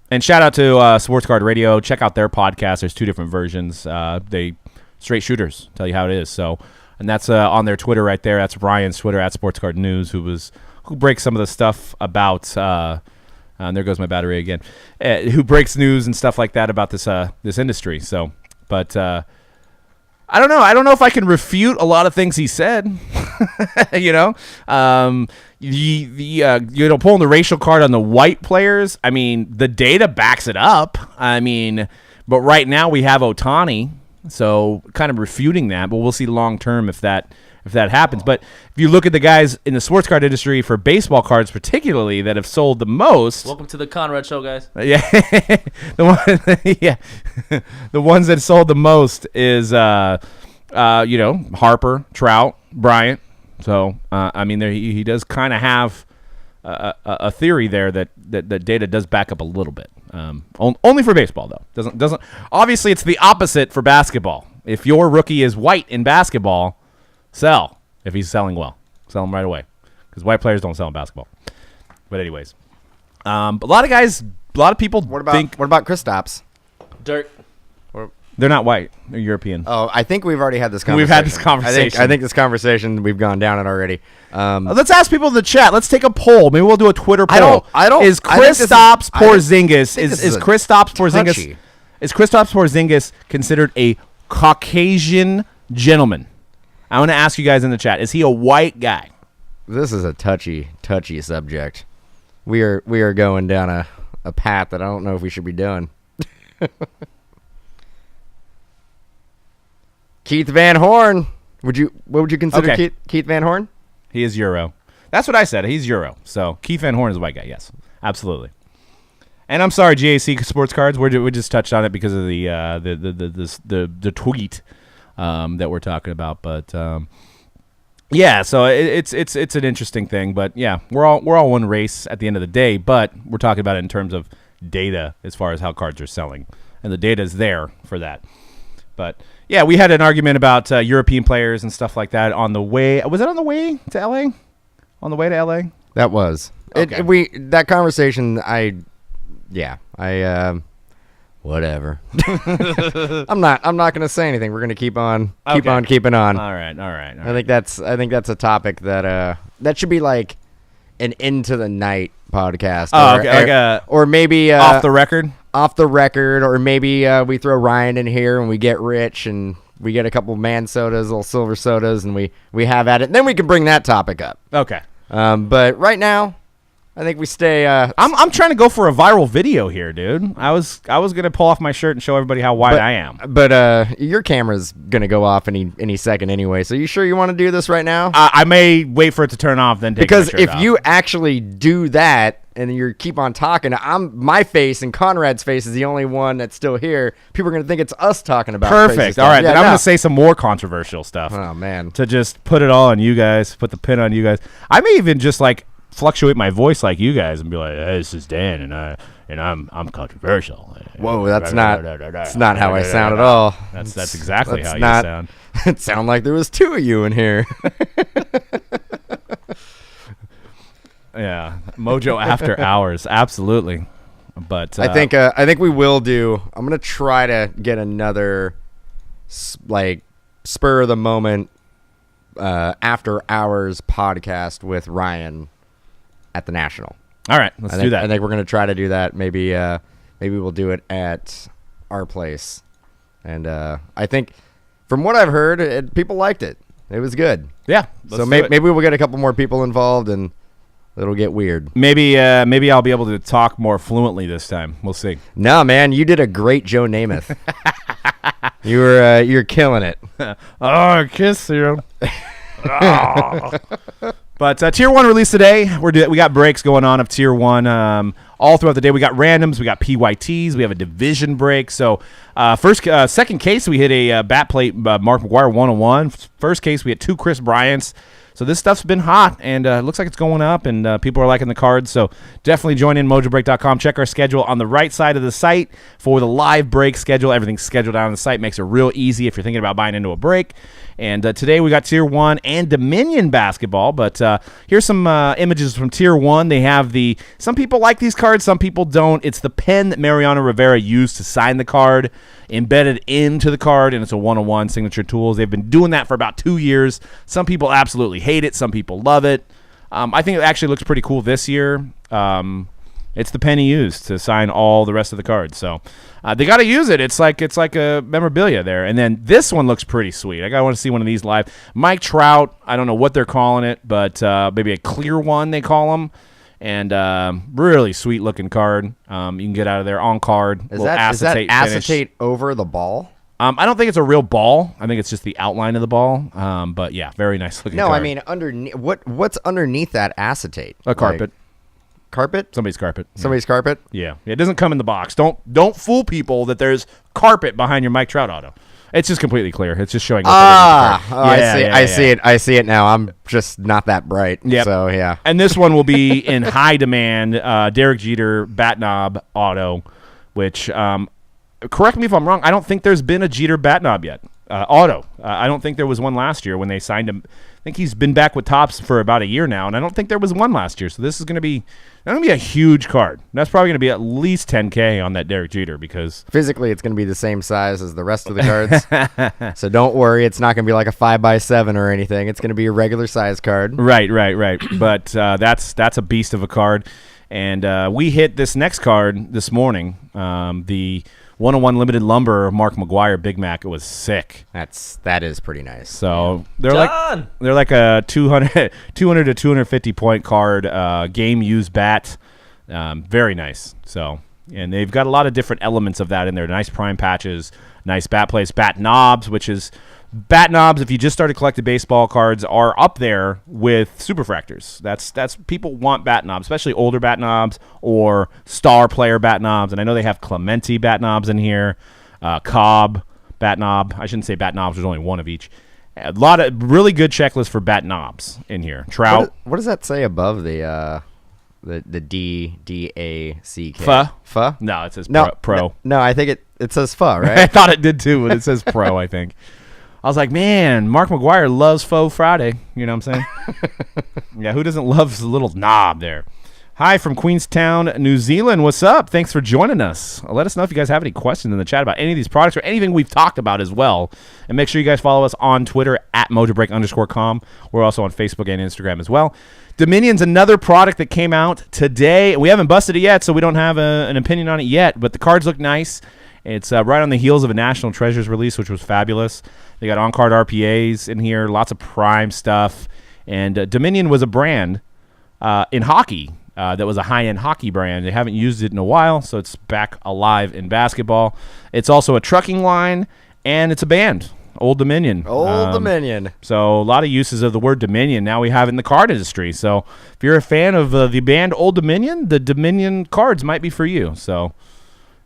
And shout out to Sports Card Radio. Check out their podcast. There's 2 different versions. They straight shooters tell you how it is. So, and that's on their Twitter right there. That's Ryan's Twitter at Sports Card News, who breaks some of the stuff about. And there goes my battery again. Who breaks news and stuff like that about this industry? So, but I don't know. I don't know if I can refute a lot of things he said. Pulling the racial card on the white players. I mean, the data backs it up. I mean, but right now we have Ohtani, so kind of refuting that. But we'll see long term if that happens. But if you look at the guys in the sports card industry for baseball cards particularly that have sold the most. Welcome to the Conrad Show, guys. Yeah. The ones that sold the most is Harper, Trout, Bryant. So I mean he does kind of have a theory there that data does back up a little bit. Only for baseball though. Doesn't obviously it's the opposite for basketball. If your rookie is white in basketball, sell if he's selling well. Sell him right away because white players don't sell in basketball. But anyways, a lot of people What about Kristaps? Dirk. They're not white. They're European. Oh, I think we've already had this conversation. We've had this conversation. I think this conversation, we've gone down it already. Let's ask people in the chat. Let's take a poll. Maybe we'll do a Twitter poll. I don't. Is I think this is- Kristaps I think- Porzingis I think this is is Kristaps Porzingis touchy. is Kristaps Porzingis considered a Caucasian gentleman? I want to ask you guys in the chat. Is he a white guy? This is a touchy subject. We are going down a path that I don't know if we should be doing. Keith Van Horn. What would you consider Okay. Keith Van Horn? He is Euro. That's what I said. He's Euro. So Keith Van Horn is a white guy. Yes, absolutely. And I'm sorry, GAC Sports Cards. We just touched on it because of the tweet that we're talking about. But yeah, so it's an interesting thing. But yeah, we're all one race at the end of the day. But we're talking about it in terms of data as far as how cards are selling, and the data is there for that. But yeah, we had an argument about European players and stuff like that on the way. Was it on the way to LA? On the way to LA? That was Okay. that conversation. Whatever. I'm not going to say anything. We're going to keep on keeping on. All right. I think that's a topic that should be like an into the night podcast. Oh, okay, or maybe Off the record? off the record, or maybe we throw Ryan in here and we get rich and we get a couple man sodas, little silver sodas, and we have at it. And then we can bring that topic up. Okay. But right now, I think we stay. I'm trying to go for a viral video here, dude. I was gonna pull off my shirt and show everybody how white I am. But your camera's gonna go off any second anyway. So you sure you want to do this right now? I may wait for it to turn off, then take Because my shirt if off. you actually do that and you keep on talking, my face and Conrad's face is the only one that's still here. People are gonna think it's us talking about crazy Perfect. stuff. All right, Yeah, then I'm no. gonna say some more controversial stuff. Oh man. To just put it all on you guys, put the pin on you guys. I may even just like fluctuate my voice like you guys and be like, "Hey, this is Dan, and I'm controversial." Whoa, that's not how I sound at all. That's exactly That's how not- you sound. It sounded like there was two of you in here. Yeah, Mojo After Hours, absolutely. But I think we will do. I'm gonna try to get another spur of the moment after hours podcast with Ryan at the National. all right, let's do that. I think we're gonna try to do that. Maybe we'll do it at our place. And I think from what I've heard, people liked it. It was good. Yeah, So maybe we'll get a couple more people involved and it'll get weird. maybe I'll be able to talk more fluently this time. We'll see. No, man, you did a great Joe Namath. You're killing it. Oh, kiss you. But Tier 1 released today. We got breaks going on of Tier 1 all throughout the day. We got randoms. We got PYTs. We have a division break. So second case, we hit a bat plate Mark McGwire 101. First case, we hit 2 Chris Bryants. So this stuff's been hot, and it looks like it's going up, and people are liking the cards. So definitely join in MojoBreak.com. Check our schedule on the right side of the site for the live break schedule. Everything's scheduled out on the site. Makes it real easy if you're thinking about buying into a break. And today we got Tier 1 and Dominion basketball. But here's some images from Tier 1. They have some people like these cards, some people don't. It's the pen that Mariano Rivera used to sign the card, embedded into the card, and it's a 101 signature tools. They've been doing that for about 2 years. Some people absolutely hate it. Some people love it. I think it actually looks pretty cool this year. It's the pen he used to sign all the rest of the cards. So they got to use it. It's like a memorabilia there. And then this one looks pretty sweet. I want to see one of these live. Mike Trout, I don't know what they're calling it, but maybe a clear one they call them. And really sweet looking card. You can get out of there on card. Is that acetate over the ball? I don't think it's a real ball. I think it's just the outline of the ball. But yeah, very nice looking No, card. I mean underneath. What's underneath that acetate? A carpet. Carpet? Somebody's carpet. Somebody's carpet? Yeah. It doesn't come in the box. Don't fool people that there's carpet behind your Mike Trout auto. It's just completely clear. It's just showing up. I see it now. I'm just not that bright. Yep. So yeah. And this one will be in high demand. Derek Jeter bat knob auto, which correct me if I'm wrong. I don't think there's been a Jeter bat knob yet. Auto. I don't think there was one last year when they signed him. think he's been back with Topps for about a year now, and I don't think there was one last year. So this is going to be a huge card. That's probably going to be at least $10K on that Derek Jeter because physically it's going to be the same size as the rest of the cards. So don't worry, it's not going to be like a 5x7 or anything. It's going to be a regular size card. Right. But that's a beast of a card. And we hit this next card this morning, the 101 limited lumber Mark McGwire Big Mac. It was sick. That is pretty nice. So they're like a 200 to 250 point card, game used bat. Very nice. So, and they've got a lot of different elements of that in there. Nice prime patches, nice bat plates, bat knobs, bat knobs, if you just started collecting baseball cards, are up there with superfractors. That's people want bat knobs, especially older bat knobs or star player bat knobs. And I know they have Clemente bat knobs in here, Cobb bat knob. I shouldn't say bat knobs. There's only one of each. A lot of really good checklist for bat knobs in here. Trout. What does that say above the D-A-C-K? Pho? No, it says pro. No, I think it says pho, right? I thought it did too, but it says pro, I think. I was like, man, Mark McGwire loves Faux Friday. You know what I'm saying? Yeah, who doesn't love the little knob there? Hi from Queenstown, New Zealand. What's up? Thanks for joining us. Let us know if you guys have any questions in the chat about any of these products or anything we've talked about as well. And make sure you guys follow us on Twitter at MojoBreak_com. We're also on Facebook and Instagram as well. Dominion's another product that came out today. We haven't busted it yet, so we don't have an opinion on it yet. But the cards look nice. It's right on the heels of a National Treasures release, which was fabulous. They got on-card RPAs in here, lots of prime stuff. And Dominion was a brand in hockey that was a high-end hockey brand. They haven't used it in a while, so it's back alive in basketball. It's also a trucking line, and it's a band, Old Dominion. Old Dominion. So a lot of uses of the word Dominion now we have in the card industry. So if you're a fan of the band Old Dominion, the Dominion cards might be for you. So,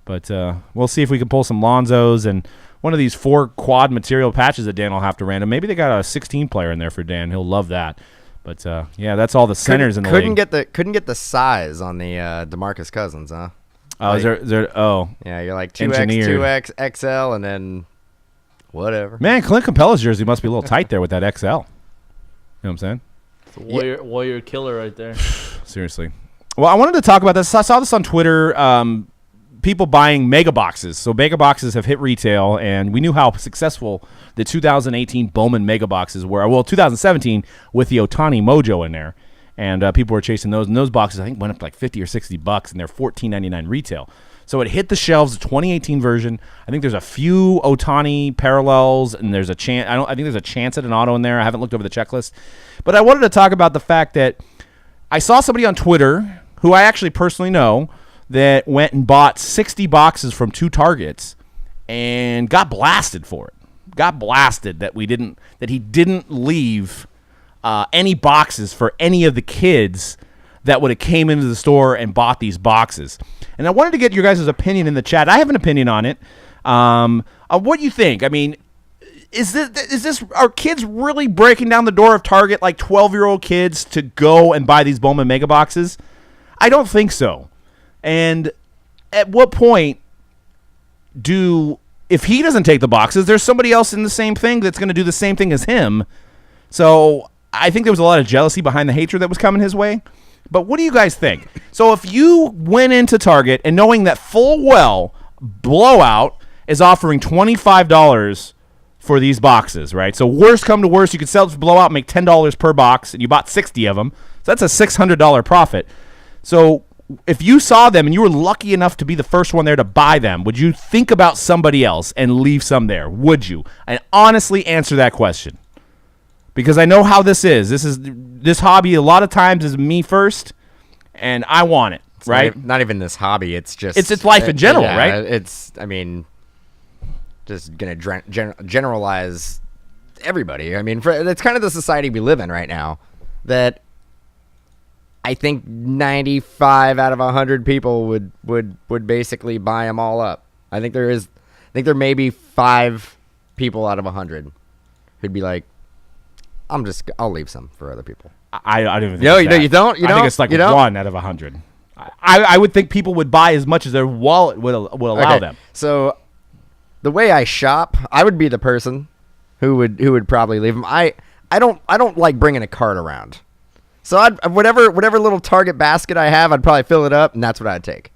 but we'll see if we can pull some Lonzos and one of these 4 quad material patches that Dan will have to random. Maybe they got a 16 player in there for Dan. He'll love that. But yeah, that's all the centers in the league. Couldn't get the size on the DeMarcus Cousins, huh? Oh, like, is there? Oh, yeah, you're like 2X, 2X, XL, and then whatever. Man, Clint Capella's jersey must be a little tight there with that XL. You know what I'm saying? It's a warrior killer right there. Seriously. Well, I wanted to talk about this. I saw this on Twitter. People buying mega boxes. So mega boxes have hit retail, and we knew how successful the 2018 Bowman mega boxes were. Well, 2017 with the Ohtani Mojo in there, and people were chasing those. And those boxes, I think, went up to like $50 or $60, and they're $14.99 retail. So it hit the shelves. The 2018 version. I think there's a few Ohtani parallels, and there's a chance. I think there's a chance at an auto in there. I haven't looked over the checklist, but I wanted to talk about the fact that I saw somebody on Twitter who I actually personally know that went and bought 60 boxes from 2 Targets and got blasted for it. Got blasted that he didn't leave any boxes for any of the kids that would have came into the store and bought these boxes. And I wanted to get your guys' opinion in the chat. I have an opinion on it. What do you think? I mean, is this are kids really breaking down the door of Target like 12-year-old kids to go and buy these Bowman mega boxes? I don't think so. And at what point if he doesn't take the boxes, there's somebody else in the same thing that's going to do the same thing as him. So I think there was a lot of jealousy behind the hatred that was coming his way. But what do you guys think? So if you went into Target and knowing that full well Blowout is offering $25 for these boxes, right? So worst come to worst, you could sell it for Blowout, make $10 per box, and you bought 60 of them. So that's a $600 profit. So if you saw them and you were lucky enough to be the first one there to buy them, would you think about somebody else and leave some there? Would you? And honestly answer that question. Because I know how this is. This hobby a lot of times is me first, and I want it, right? Not even this hobby. It's just it's life in general, right? It's just gonna generalize everybody. I mean, it's kind of the society we live in right now. That I think 95 out of 100 people would basically buy them all up. I think there may be 5 people out of 100 who'd be like, I'll leave some for other people. I don't even think you don't? I think it's like 1 out of 100. I would think people would buy as much as their wallet would allow them. So the way I shop, I would be the person who would probably leave them. I don't like bringing a cart around. So whatever little Target basket I have, I'd probably fill it up, and that's what I'd take.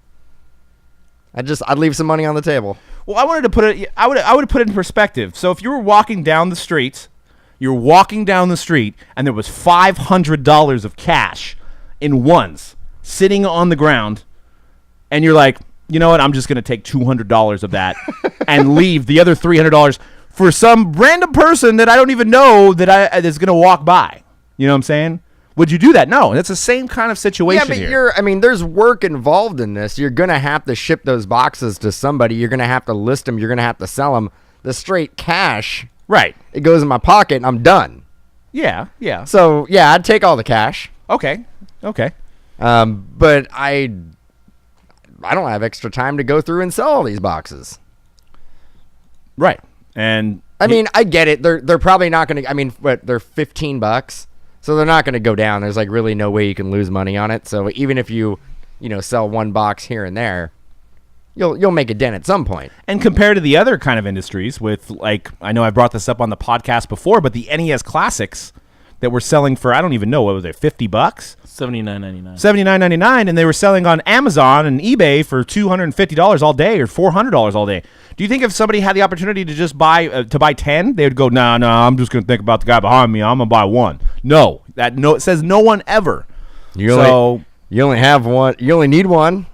I'd leave some money on the table. Well, I wanted to put it. I would put it in perspective. So if you were walking down the street, and there was $500 of cash in ones sitting on the ground, and you're like, you know what? I'm just going to take $200 of that and leave the other $300 for some random person that I don't even know that's going to walk by. You know what I'm saying? Would you do that? No, that's the same kind of situation here. There's work involved in this. You're going to have to ship those boxes to somebody. You're going to have to list them. You're going to have to sell them. The straight cash, Right. it goes in my pocket and I'm done. Yeah. So, yeah, I'd take all the cash. Okay. But I don't have extra time to go through and sell all these boxes. Right. And I get it. They're probably not going to, they're $15. So they're not going to go down. There's like really no way you can lose money on it. So even if you sell one box here and there, you'll make a dent at some point. And compared to the other kind of industries with, like, I know I brought this up on the podcast before, but the NES Classics that were selling for, I don't even know, what was it, $50? $79.99. $79.99, and they were selling on Amazon and eBay for $250 all day or $400 all day. Do you think if somebody had the opportunity to just buy 10, they would go, no, I'm just going to think about the guy behind me. I'm going to buy one. No, it says no one ever. You only have one. You only need one.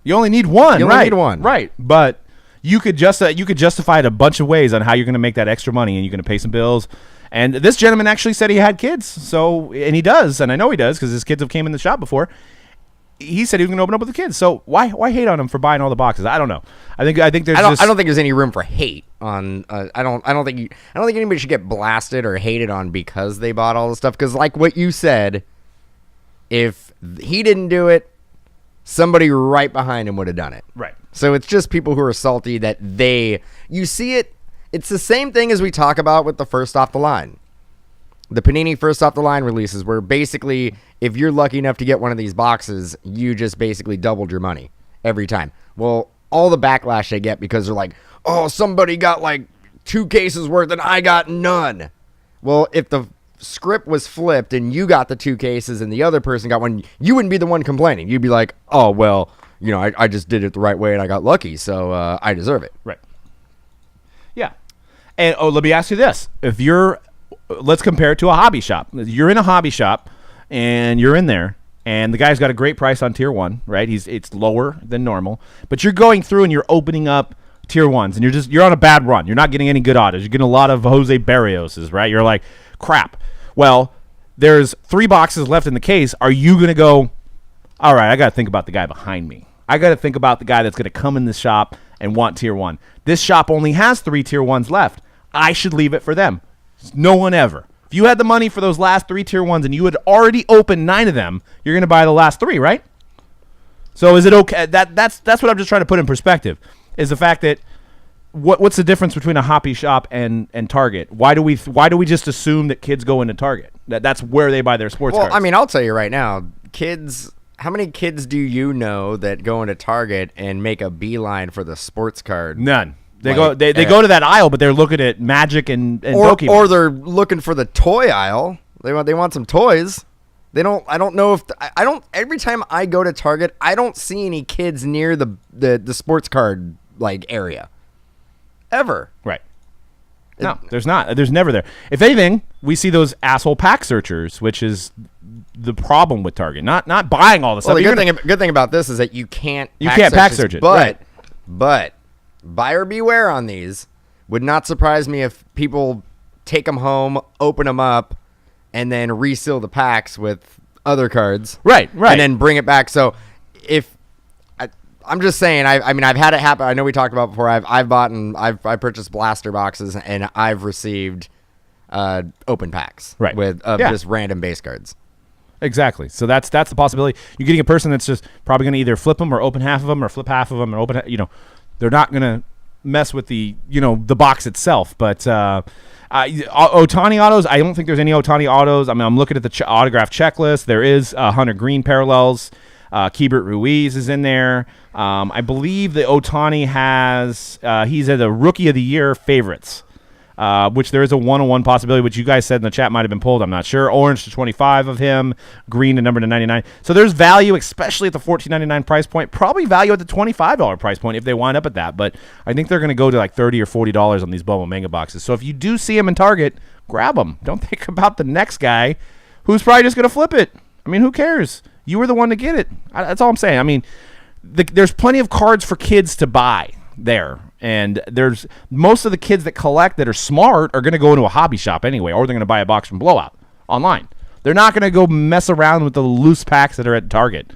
You only need one. You only need one. Right. But you could justify it a bunch of ways on how you're going to make that extra money, and you're going to pay some bills. And this gentleman actually said he had kids, and he does, and I know he does because his kids have came in the shop before. He said he was going to open up with the kids. So why hate on him for buying all the boxes? I don't know. I think there's I don't think there's any room for hate on. I don't think anybody should get blasted or hated on because they bought all the stuff. Because like what you said, if he didn't do it, somebody right behind him would have done it. Right. So it's just people who are salty that you see it. It's the same thing as we talk about with the first off the line. The Panini first off the line releases, where basically if you're lucky enough to get one of these boxes, you just basically doubled your money every time. Well, all the backlash they get because they're like, oh, somebody got like 2 cases worth and I got none. Well, if the script was flipped and you got the 2 cases and the other person got one, you wouldn't be the one complaining. You'd be like, oh, well, I just did it the right way and I got lucky, so I deserve it. Right. Yeah. And let me ask you this. Let's compare it to a hobby shop. You're in a hobby shop and you're in there and the guy's got a great price on tier 1, right? It's lower than normal, but you're going through and you're opening up tier 1s and you're on a bad run. You're not getting any good autos. You're getting a lot of Jose Barrioses, right? You're like, crap. Well, there's 3 boxes left in the case. Are you going to go, all right, I got to think about the guy behind me. I got to think about the guy that's going to come in this shop and want tier 1. This shop only has 3 tier 1s left. I should leave it for them. No one ever. If you had the money for those last 3 tier 1s and you had already opened 9 of them, you're going to buy the last 3, right? So is it okay? That's what I'm just trying to put in perspective, is the fact that what's the difference between a hobby shop and Target? Why do we just assume that kids go into Target? That's where they buy their sports cards. Well, I'll tell you right now, how many kids do you know that go into Target and make a beeline for the sports card? None. They go to that aisle, but they're looking at Magic and Pokemon. Or they're looking for the toy aisle. They want some toys. I don't know if every time I go to Target, I don't see any kids near the sports card like area. Ever. Right. No, there's not. There's never there. If anything, we see those asshole pack searchers, which is the problem with Target. Not buying all the stuff. Well, the good thing about this is that you can't pack search it. But buyer beware on these. Would not surprise me if people take them home, open them up, and then reseal the packs with other cards. Right. And then bring it back. So I'm just saying, I've had it happen. I know we talked about before. I've purchased blaster boxes and I've received open packs with just random base cards. Exactly. So that's the possibility. You're getting a person that's just probably going to either flip them or open half of them or flip half of them or open. They're not going to mess with the box itself. But Ohtani autos, I don't think there's any Ohtani autos. I'm looking at the autograph checklist. There is Hunter Green parallels. Keibert Ruiz is in there. I believe the Ohtani has he's at the Rookie of the Year favorites. which there is a 101 possibility, which you guys said in the chat might have been pulled. I'm not sure. Orange to 25 of him, green to number to 99. So there's value, especially at the $14.99 price point. Probably value at the $25 price point if they wind up at that. But I think they're going to go to like $30 or $40 on these Boba mega boxes. So if you do see them in Target, grab them. Don't think about the next guy who's probably just going to flip it. I mean, who cares? You were the one to get it. That's all I'm saying. I mean, there's plenty of cards for kids to buy there. And there's most of the kids that collect that are smart are going to go into a hobby shop anyway, or they're going to buy a box from Blowout online. They're not going to go mess around with the loose packs that are at Target.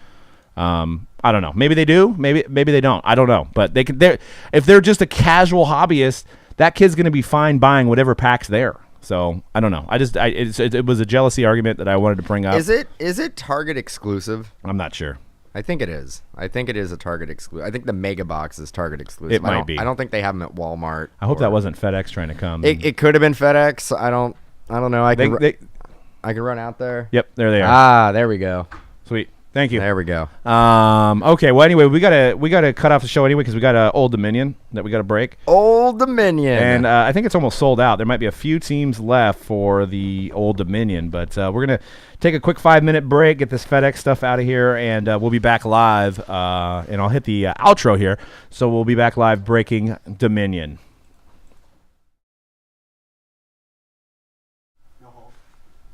I don't know. Maybe they do. Maybe they don't. I don't know. But if they're just a casual hobbyist, that kid's going to be fine buying whatever pack's there. So I don't know. It was a jealousy argument that I wanted to bring up. Is it Target exclusive? I'm not sure. I think it is. I think it is a Target exclusive. I think the mega box is Target exclusive. It might be. I don't think they have them at Walmart. I hope that wasn't FedEx trying to come. It could have been FedEx. I don't know. I can run out there. Yep, there they are. Ah, there we go. Sweet. Thank you. There we go. Okay. Well, anyway, we gotta cut off the show anyway because we got Old Dominion that we gotta break. Old Dominion. And I think it's almost sold out. There might be a few teams left for the Old Dominion, but we're gonna take a quick 5-minute break, get this FedEx stuff out of here, and we'll be back live. And I'll hit the outro here. So we'll be back live breaking Dominion.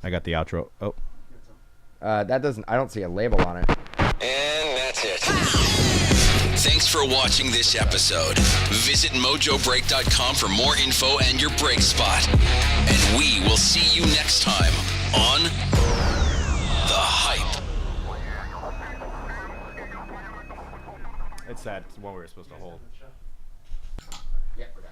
I got the outro. Oh. That doesn't. I don't see a label on it. And that's it. Thanks for watching this episode. Visit mojobreak.com for more info and your break spot. And we will see you next time on The Hype. It's sad. It's the one we were supposed to hold. Yeah, we're done.